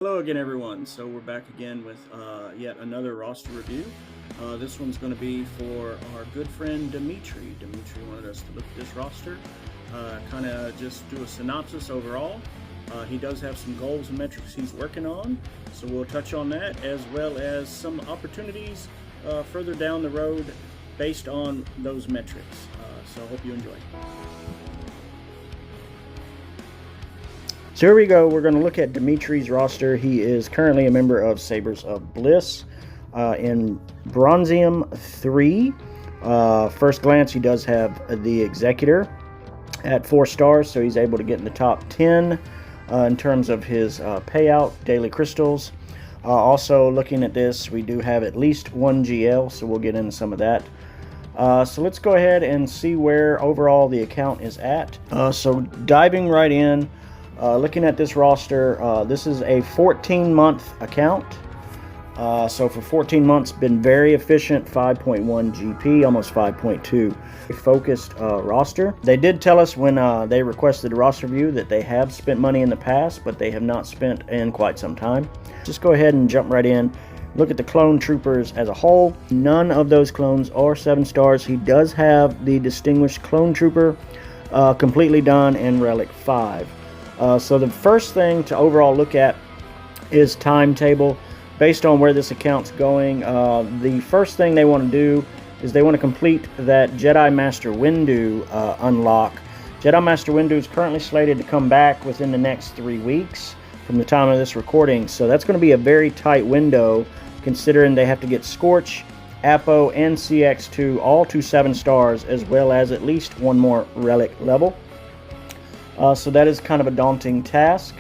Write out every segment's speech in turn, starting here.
Hello again, everyone. So we're back again with yet another roster review. This one's going to be for our good friend Dimitri. Dimitri wanted us to look at this roster, kind of just do a synopsis overall. He does have some goals and metrics he's working on, so we'll touch on that as well as some opportunities further down the road based on those metrics. So I hope you enjoy. So here we go. We're going to look at Dimitri's roster. He is currently a member of Sabers of Bliss in Bronzium 3. First glance, he does have the Executor at 4 stars, so he's able to get in the top 10 in terms of his payout, daily crystals. Also, looking at this, we do have at least 1 GL, so we'll get into some of that. So let's go ahead and see where overall the account is at. So diving right in. Looking at this roster, this is a 14-month account. So for 14 months, been very efficient, 5.1 GP, almost 5.2. Focused roster. They did tell us when they requested a roster review that they have spent money in the past, but they have not spent in quite some time. Just go ahead and jump right in. Look at the clone troopers as a whole. None of those clones are 7 stars. He does have the distinguished clone trooper completely done in Relic 5. So the first thing to overall look at is timetable. Based on where this account's going, the first thing they want to do is they want to complete that Jedi Master Windu unlock. Jedi Master Windu is currently slated to come back within the next 3 weeks from the time of this recording. So that's going to be a very tight window, considering they have to get Scorch, Apo, and CX2 all to 7 stars, as well as at least 1 more relic level. So that is kind of a daunting task.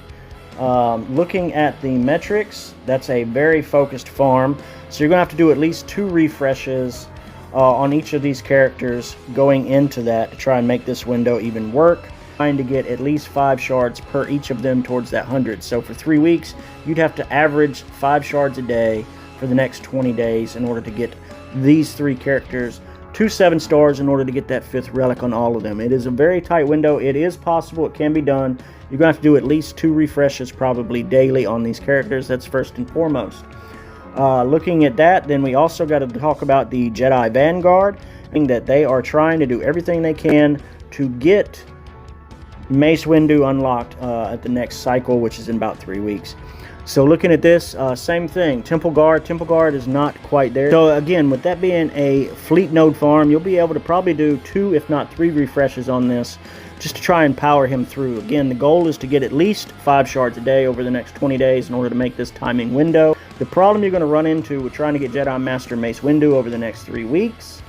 Looking at the metrics, that's a very focused farm. So you're going to have to do at least 2 refreshes on each of these characters going into that to try and make this window even work. Trying to get at least 5 shards per each of them towards that 100. So for 3 weeks, you'd have to average 5 shards a day for the next 20 days in order to get these 3 characters to 7 stars in order to get that 5th relic on all of them. It is a very tight window. It is possible. It can be done. You're going to have to do at least 2 refreshes probably daily on these characters. That's first and foremost. Looking at that, then we also got to talk about the Jedi Vanguard, that they are trying to do everything they can to get Mace Windu unlocked at the next cycle, which is in about 3 weeks. So looking at this, same thing. Temple Guard is not quite there. So again, with that being a fleet node farm, you'll be able to probably do 2, if not 3 refreshes on this, just to try and power him through. Again, the goal is to get at least 5 shards a day over the next 20 days in order to make this timing window. The problem you're going to run into with trying to get Jedi Master Mace Windu over the next 3 weeks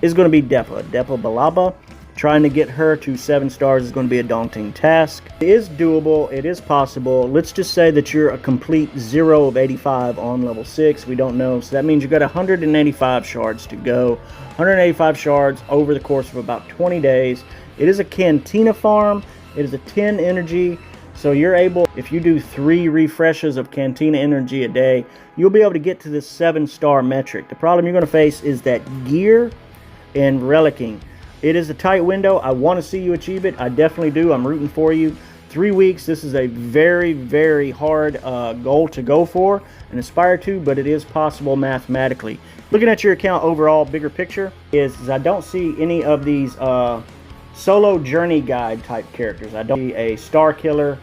is going to be Depa Balaba. Trying to get her to 7 stars is going to be a daunting task. It is doable. It is possible. Let's just say that you're a complete 0 of 85 on level 6. We don't know. So that means you've got 185 shards to go. 185 shards over the course of about 20 days. It is a Cantina farm. It is a 10 energy. So you're able, if you do 3 refreshes of Cantina energy a day, you'll be able to get to this 7-star metric. The problem you're going to face is that gear and relicking. It is a tight window. I want to see you achieve it. I definitely do. I'm rooting for you. 3 weeks, this is a very, very hard goal to go for and aspire to, but it is possible mathematically. Looking at your account overall, bigger picture, is I don't see any of these solo journey guide type characters. I don't see a Star Killer.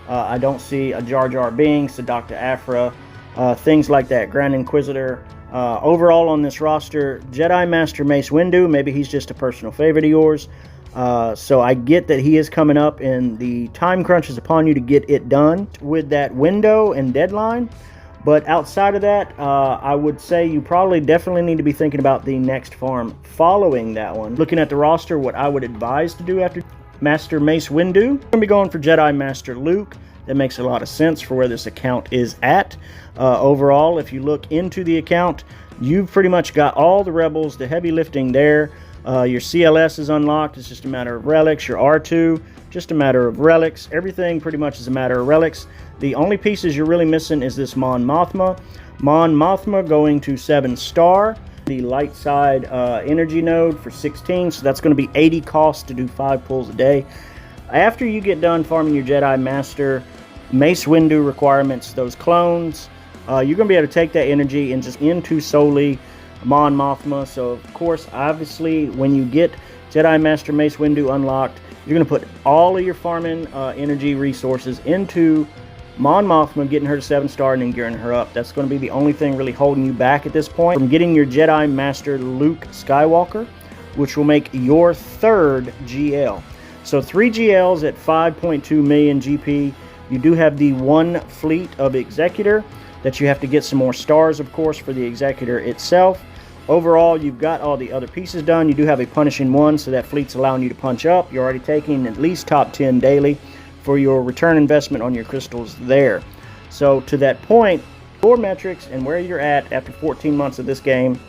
I don't see a Jar Jar Binks, a Dr. Aphra, things like that, Grand Inquisitor. Overall on this roster, Jedi Master Mace Windu, maybe he's just a personal favorite of yours. So I get that he is coming up and the time crunch is upon you to get it done with that window and deadline. But outside of that, I would say you probably definitely need to be thinking about the next farm following that one. Looking at the roster, what I would advise to do after Master Mace Windu, I'm going to be going for Jedi Master Luke. That makes a lot of sense for where this account is at. Overall, if you look into the account, you've pretty much got all the rebels, the heavy lifting there. Your CLS is unlocked. It's just a matter of relics. Your R2, just a matter of relics. Everything pretty much is a matter of relics. The only pieces you're really missing is this Mon Mothma. Mon Mothma going to 7 star. The light side energy node for 16. So that's going to be 80 cost to do 5 pulls a day. After you get done farming your Jedi Master, Mace Windu requirements, those clones, you're going to be able to take that energy and just into solely Mon Mothma. So of course, obviously, when you get Jedi Master Mace Windu unlocked, you're going to put all of your farming energy resources into Mon Mothma, getting her to 7-star and then gearing her up. That's going to be the only thing really holding you back at this point from getting your Jedi Master Luke Skywalker, which will make your 3rd GL. So 3 GLs at 5.2 million GP. You do have the 1 fleet of Executor that you have to get some more stars, of course, for the Executor itself. Overall, you've got all the other pieces done. You do have a punishing 1, so that fleet's allowing you to punch up. You're already taking at least top 10 daily for your return investment on your crystals there. So to that point, your metrics and where you're at after 14 months of this game,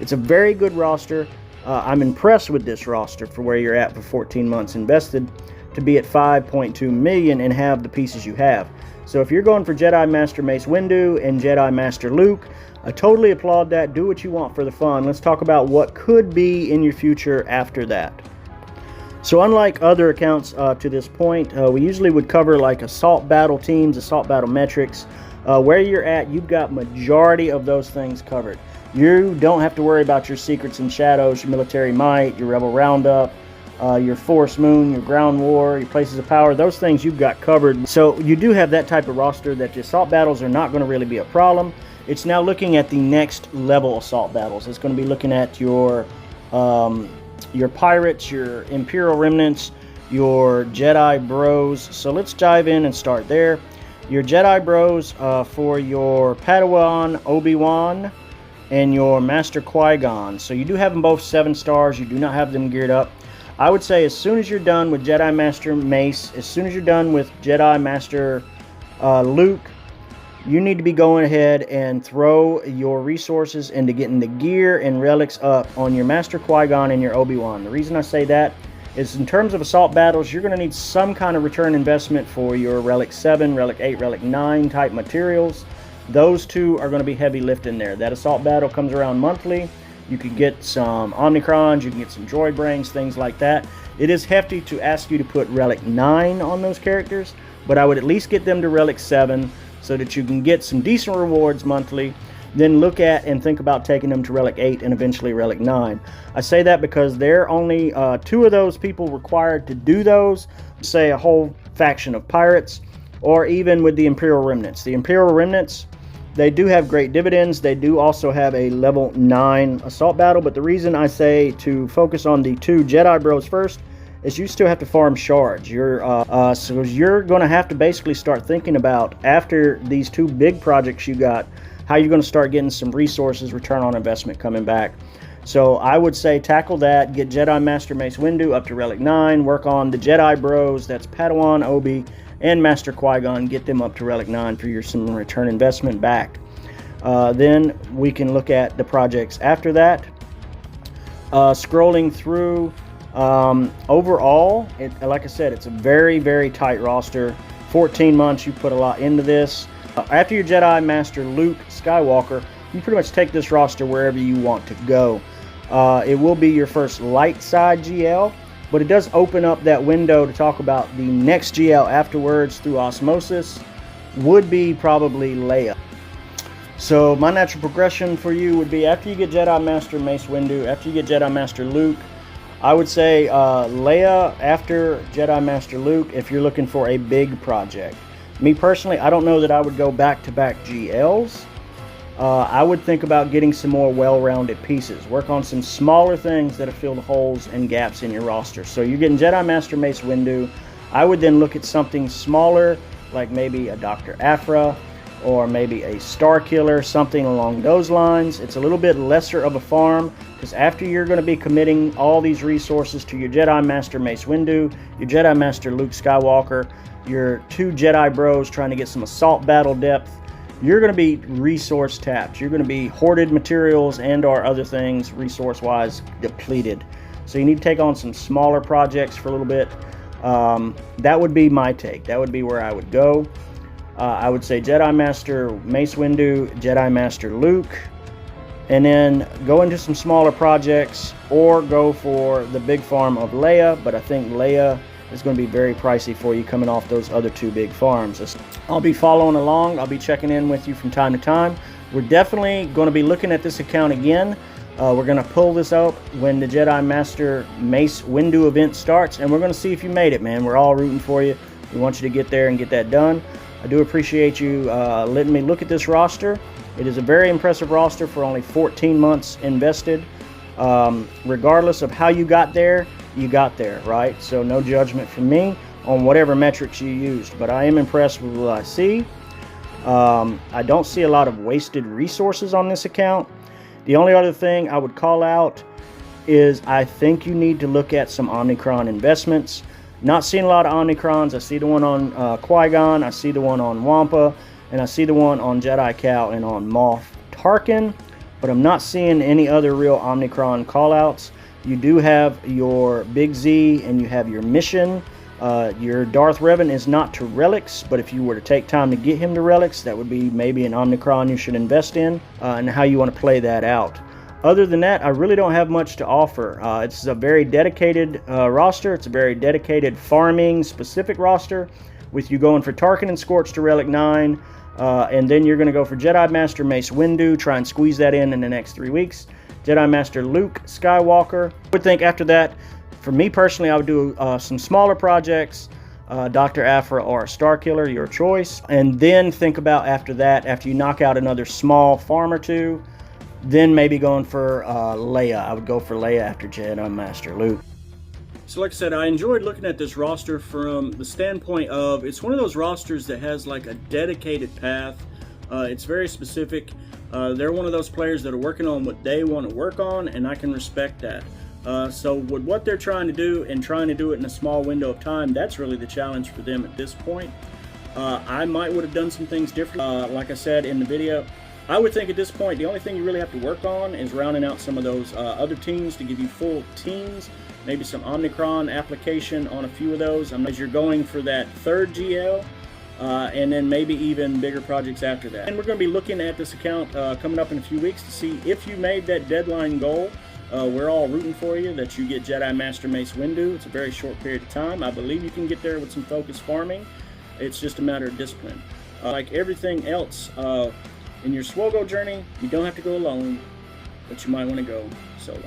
it's a very good roster. I'm impressed with this roster for where you're at for 14 months invested to be at 5.2 million and have the pieces you have. So if you're going for Jedi Master Mace Windu and Jedi Master Luke, I totally applaud that. Do what you want for the fun. Let's talk about what could be in your future after that. So unlike other accounts to this point, we usually would cover like assault battle teams, assault battle metrics. Where you're at, you've got majority of those things covered. You don't have to worry about your secrets and shadows, your military might, your rebel roundup, your force moon, your ground war, your places of power. Those things you've got covered. So you do have that type of roster that the assault battles are not going to really be a problem. It's now looking at the next level assault battles. It's going to be looking at your pirates, your Imperial remnants, your Jedi bros. So let's dive in and start there. Your Jedi bros for your Padawan Obi-Wan and your Master Qui-Gon. So you do have them both 7 stars. You do not have them geared up. I would say as soon as you're done with Jedi Master Mace, as soon as you're done with Jedi Master Luke, you need to be going ahead and throw your resources into getting the gear and relics up on your Master Qui-Gon and your Obi-Wan. The reason I say that is in terms of assault battles, you're going to need some kind of return investment for your Relic 7, Relic 8, Relic 9 type materials. Those two are going to be heavy lifting there. That assault battle comes around monthly. You can get some Omnicrons, you can get some Droid Brains, things like that. It is hefty to ask you to put Relic 9 on those characters, but I would at least get them to Relic 7 so that you can get some decent rewards monthly. Then look at and think about taking them to Relic 8 and eventually Relic 9. I say that because there are only 2 of those people required to do those, say a whole faction of pirates, or even with the Imperial Remnants. The Imperial Remnants, they do have great dividends. They do also have a level 9 assault battle, but the reason I say to focus on the 2 Jedi Bros first is you still have to farm shards. So you're going to have to basically start thinking about, after these 2 big projects you got, how you're going to start getting some resources, return on investment coming back. So I would say tackle that, get Jedi Master Mace Windu up to Relic 9, work on the Jedi Bros, that's Padawan, Obi, and Master Qui-Gon, get them up to Relic 9 for your some return investment back. Then we can look at the projects after that. Scrolling through, overall, like I said, it's a very, very tight roster. 14 months, you put a lot into this. After your Jedi Master Luke Skywalker, you pretty much take this roster wherever you want to go. It will be your first light side GL, but it does open up that window to talk about the next GL afterwards through osmosis, would be probably Leia. So my natural progression for you would be, after you get Jedi Master Mace Windu, after you get Jedi Master Luke, I would say Leia after Jedi Master Luke if you're looking for a big project. Me personally, I don't know that I would go back-to-back GLs. I would think about getting some more well-rounded pieces. Work on some smaller things that fill the holes and gaps in your roster. So you're getting Jedi Master Mace Windu. I would then look at something smaller, like maybe a Dr. Aphra, or maybe a Star Killer, something along those lines. It's a little bit lesser of a farm, because after you're going to be committing all these resources to your Jedi Master Mace Windu, your Jedi Master Luke Skywalker, your 2 Jedi Bros trying to get some assault battle depth, you're going to be resource tapped. You're going to be hoarded materials and or other things resource-wise depleted. So you need to take on some smaller projects for a little bit. That would be my take. That would be where I would go. I would say Jedi Master Mace Windu, Jedi Master Luke, and then go into some smaller projects or go for the big farm of Leia. But I think Leia is going to be very pricey for you coming off those other 2 big farms. I'll be following along. I'll be checking in with you from time to time. We're definitely going to be looking at this account again. We're going to pull this up when the Jedi Master Mace Windu event starts, and we're going to see if you made it, man. We're all rooting for you. We want you to get there and get that done. I do appreciate you letting me look at this roster. It is a very impressive roster for only 14 months invested. Regardless of how you got there, right? So no judgment from me on whatever metrics you used, but I am impressed with what I see. I don't see a lot of wasted resources on this account. The only other thing I would call out is I think you need to look at some Omnicron investments. Not seeing a lot of Omnicrons. I see the one on Qui-Gon, I see the one on Wampa, and I see the one on Jedi Cal and on Moff Tarkin, but I'm not seeing any other real Omnicron callouts. You do have your Big Z and you have your mission. Your Darth Revan is not to relics, but if you were to take time to get him to relics, that would be maybe an Omnicron you should invest in, and how you want to play that out. Other than that, I really don't have much to offer. It's a very dedicated roster. It's a very dedicated farming specific roster, with you going for Tarkin and Scorch to Relic 9, and then you're going to go for Jedi Master Mace Windu, try and squeeze that in the next 3 weeks. Jedi Master Luke Skywalker. I would think after that, for me personally, I would do some smaller projects, Dr. Aphra or Starkiller, your choice. And then think about after that, after you knock out another small farm or 2, then maybe going for Leia. I would go for Leia after Jedi Master Luke. So like I said, I enjoyed looking at this roster from the standpoint of it's one of those rosters that has like a dedicated path. It's very specific. They're one of those players that are working on what they want to work on, and I can respect that. So with what they're trying to do and trying to do it in a small window of time, that's really the challenge for them at this point. I would have done some things different. Like I said in the video, I would think at this point the only thing you really have to work on is rounding out some of those other teams to give you full teams, maybe some Omnicron application on a few of those as you're going for that 3rd GL, and then maybe even bigger projects after that. And we're going to be looking at this account coming up in a few weeks to see if you made that deadline goal. We're all rooting for you that you get Jedi Master Mace Windu. It's a very short period of time. I believe you can get there with some focused farming. It's just a matter of discipline. Like everything else in your SWGoH journey, you don't have to go alone, but you might want to go solo.